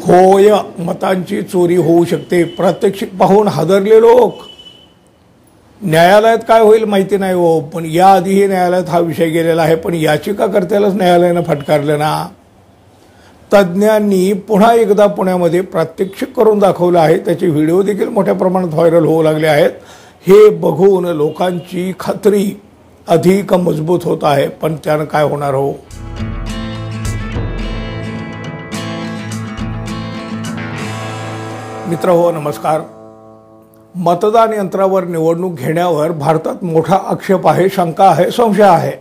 होय, मतांची चोरी होऊ शकते. प्रात्यक्षिक पाहून हादरले लोक. न्यायालयात काय होईल माहिती नाही हो, पण याआधीही न्यायालयात हा विषय गेलेला आहे. पण याचिकाकर्त्यालाच न्यायालयानं फटकारलं ना. तज्ज्ञांनी पुन्हा एकदा पुण्यामध्ये प्रात्यक्षिक करून दाखवलं आहे. त्याचे व्हिडिओ देखील मोठ्या प्रमाणात व्हायरल होऊ लागले आहेत. हे बघून लोकांची खात्री अधिक मजबूत होत आहे. पण त्यानं काय होणार हो. मित्र हो, नमस्कार. मतदान यंत्रावर निवडणूक घेण्यावर भारतात मोठा आक्षेप आहे, शंका आहे, संशय आहे.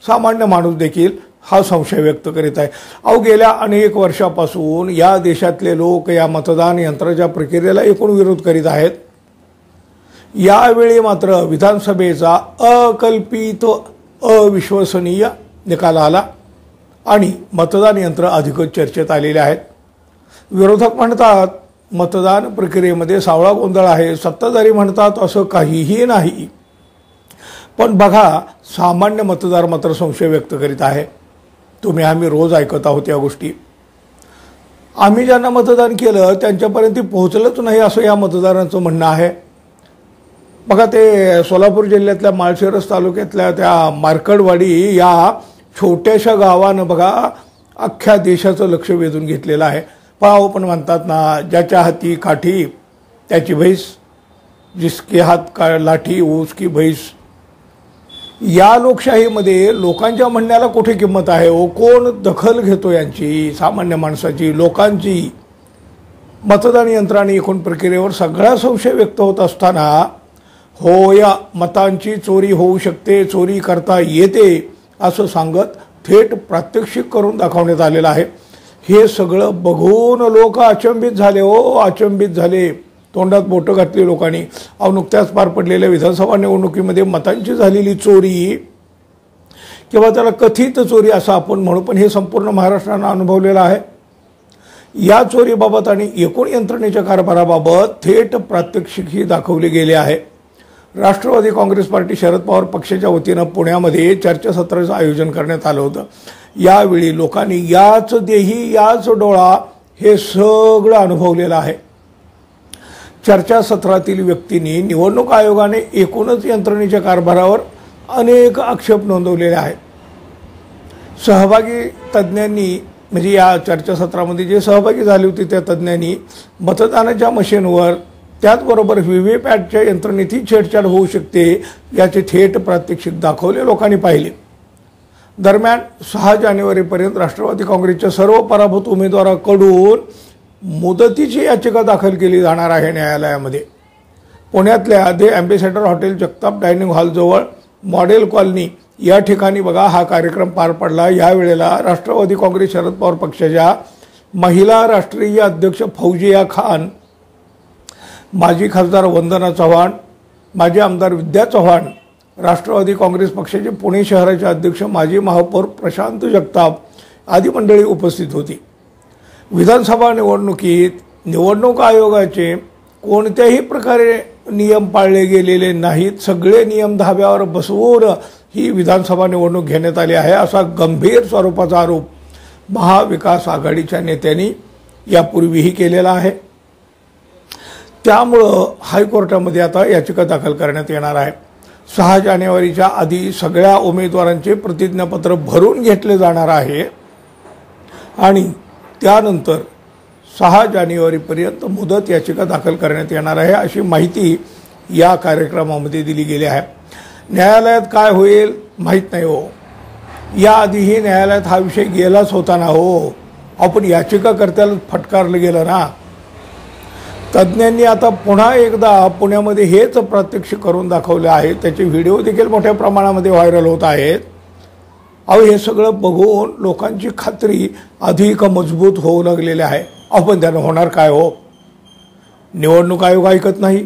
सामान्य माणूस देखील हा संशय व्यक्त करीत आहे. गेल्या अनेक वर्षापासून या देशातले लोक या मतदान यंत्राच्या प्रक्रियेला एकूण विरोध करीत आहेत. यावेळी मात्र विधानसभेचा अकल्पित अविश्वसनीय निकाल आला आणि मतदान यंत्र अधिकच चर्चेत आलेले आहेत. विरोधक म्हणतात मतदान प्रक्रियेमध्ये सावळा गोंधळ आहे. सत्ताधारी म्हणतात असं काहीही नाही. पण बघा, सामान्य मतदार मात्र संशय व्यक्त करीत आहे. आम्ही रोज ऐकत आहोत या गोष्टी. आम्ही ज्यांना मतदान केलं त्यांच्यापर्यंत पोहोचलंच नाही असं या मतदारांचं म्हणणं आहे. बघा, ते सोलापूर जिल्ह्यातल्या माळशिरस तालुक्यातल्या त्या मार्कडवाडी या छोट्याशा गावानं बघा अख्ख्या देशाचं लक्ष वेधून घेतलेलं आहे. पण म्हणतात ना, ज्याच्या हाती काठी त्याची भैस, जिसके हात लाठी उसकी भैस. या लोकशाहीमध्ये लोकांच्या म्हणण्याला कुठे किंमत आहे हो. कोण दखल घेतो यांची, सामान्य माणसाची, लोकांची. मतदान यंत्राने एकूण प्रक्रियेवर सगळा संशय व्यक्त होत असताना होय, मतांची चोरी होऊ शकते, चोरी करता येते असं सांगत थेट प्रात्यक्षिक करून दाखवण्यात आलेलं आहे. हे सगळं बघून लोक अचंबित झाले हो, अचंबित झाले. तोंडात बोटं घातली लोकांनी. नुकत्याच पार पडलेल्या विधानसभा निवडणुकीमध्ये मतांची झालेली चोरी किंवा त्याला कथित चोरी असं आपण म्हणू, पण हे संपूर्ण महाराष्ट्रानं अनुभवलेलं आहे. या चोरीबाबत आणि एकूण यंत्रणेच्या कारभाराबाबत थेट प्रात्यक्षिकही दाखवले गेले आहे. राष्ट्रवादी काँग्रेस पार्टी शरद पवार पक्षाच्या वतीनं पुण्यामध्ये चर्चासत्राचं आयोजन करण्यात आलं होतं. यावेळी लोकांनी याच देही याच डोळा हे सगळं अनुभवलेलं आहे. चर्चासत्रातील व्यक्तींनी निवडणूक आयोगाने एकूणच यंत्रणेच्या कारभारावर अनेक आक्षेप नोंदवलेले आहेत. सहभागी तज्ज्ञांनी, म्हणजे या चर्चासत्रामध्ये जे सहभागी झाले होते त्या तज्ज्ञांनी मतदानाच्या मशीनवर, त्याचबरोबर व्हीव्हीपॅटच्या यंत्रणेतही छेडछाड होऊ शकते याचे थेट प्रात्यक्षिक दाखवले, लोकांनी पाहिले. दरम्यान 6 जानेवारीपर्यंत राष्ट्रवादी काँग्रेसच्या सर्व पराभूत उमेदवारांकडून मुदतीची याचिका दाखल केली जाणार आहे न्यायालयामध्ये. पुण्यातल्या the ambassador hotel Jagtap dining हॉलजवळ मॉडेल कॉलनी या ठिकाणी बघा हा कार्यक्रम पार पडला. यावेळेला राष्ट्रवादी काँग्रेस शरद पवार पक्षाच्या महिला राष्ट्रीय अध्यक्ष फौजिया खान, माजी खासदार वंदना चव्हाण, माजी आमदार विद्या चव्हाण, राष्ट्रवादी काँग्रेस पक्षाचे पुणे शहराचे अध्यक्ष माजी महापौर प्रशांत जगताप आदी मंडळी उपस्थित होती. विधानसभा निवडणुकीत निवडणूक आयोगाचे कोणत्याही प्रकारे नियम पाळले गेलेले नाहीत. सगळे नियम धाब्यावर बसवून ही विधानसभा निवडणूक घेण्यात आली आहे असा गंभीर स्वरूपाचा आरोप महाविकास आघाडीच्या नेत्यांनी यापूर्वीही केलेला आहे. त्यामुळं हायकोर्टामध्ये आता याचिका दाखल करण्यात येणार आहे. 6 जानेवारीच्या आधी सगळ्या उमेदवारांचे प्रतिज्ञापत्र भरून घेतले जाणार आहे आणि त्यानंतर 6 जानेवारीपर्यंत मुदत याचिका दाखल करण्यात येणार आहे अशी माहिती या कार्यक्रमामध्ये दिली गेली आहे. न्यायालयात काय होईल माहीत नाही हो. याआधीही न्यायालयात हा विषय गेलाच होता ना हो. आपण याचिकाकर्त्याला फटकारलं गेलं ना. तज्ज्ञांनी आता पुन्हा एकदा पुण्यामध्ये हेच प्रात्यक्षिक करून दाखवले आहे. त्याचे व्हिडिओ देखील मोठ्या प्रमाणामध्ये व्हायरल होत आहेत. हे सगळं बघून लोकांची खात्री अधिक मजबूत होऊ लागलेली आहे. पण त्यानं होणार काय हो. निवडणूक आयोग ऐकत नाही,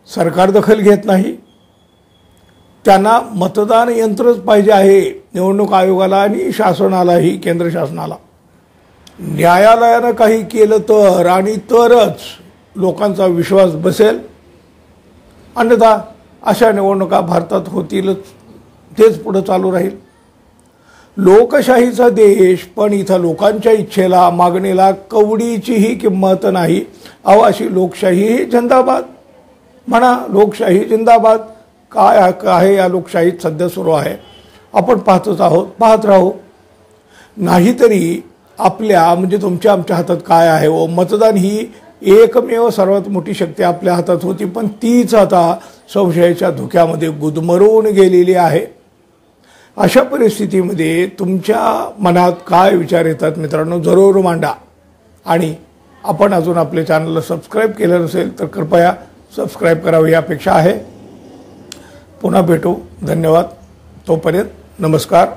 सरकार दखल घेत नाही. त्यांना मतदान यंत्रच पाहिजे आहे, निवडणूक आयोगाला आणि शासनालाही, केंद्र शासनाला. न्यायालयानं काही केलं तर आणि तरच लोकांचा विश्वास बसेल. अन्यथा अशा निवडणुका भारतात होतीलच, तेच पुढे चालू राहील. लोकशाहीचा देश, पण इथं लोकांच्या इच्छेला मागणीला कवडीचीही किंमत नाही. अहो अशी लोकशाही जिंदाबाद म्हणा, लोकशाही जिंदाबाद. काय आहे या लोकशाहीत सध्या सुरू आहे आपण पाहतच आहोत, पाहत राहू. नाहीतरी आपल्या म्हणजे तुमच्या आमच्या हातात काय आहे व मतदान ही एकमेव सर्वात मोठी शक्ती आपल्या हातात होती, पण तीच आता संशयाच्या धुक्यामध्ये गुदमरून गेलेली आहे. अशा परिस्थितीमध्ये तुमच्या मनात काय विचार येतात मित्रांनो, जरूर मांडा. आणि आपण अजून आपल्या चॅनलला सबस्क्राईब केलं नसेल तर कृपया सबस्क्राईब करावे ही अपेक्षा आहे. पुन्हा भेटू. धन्यवाद. तोपर्यंत नमस्कार.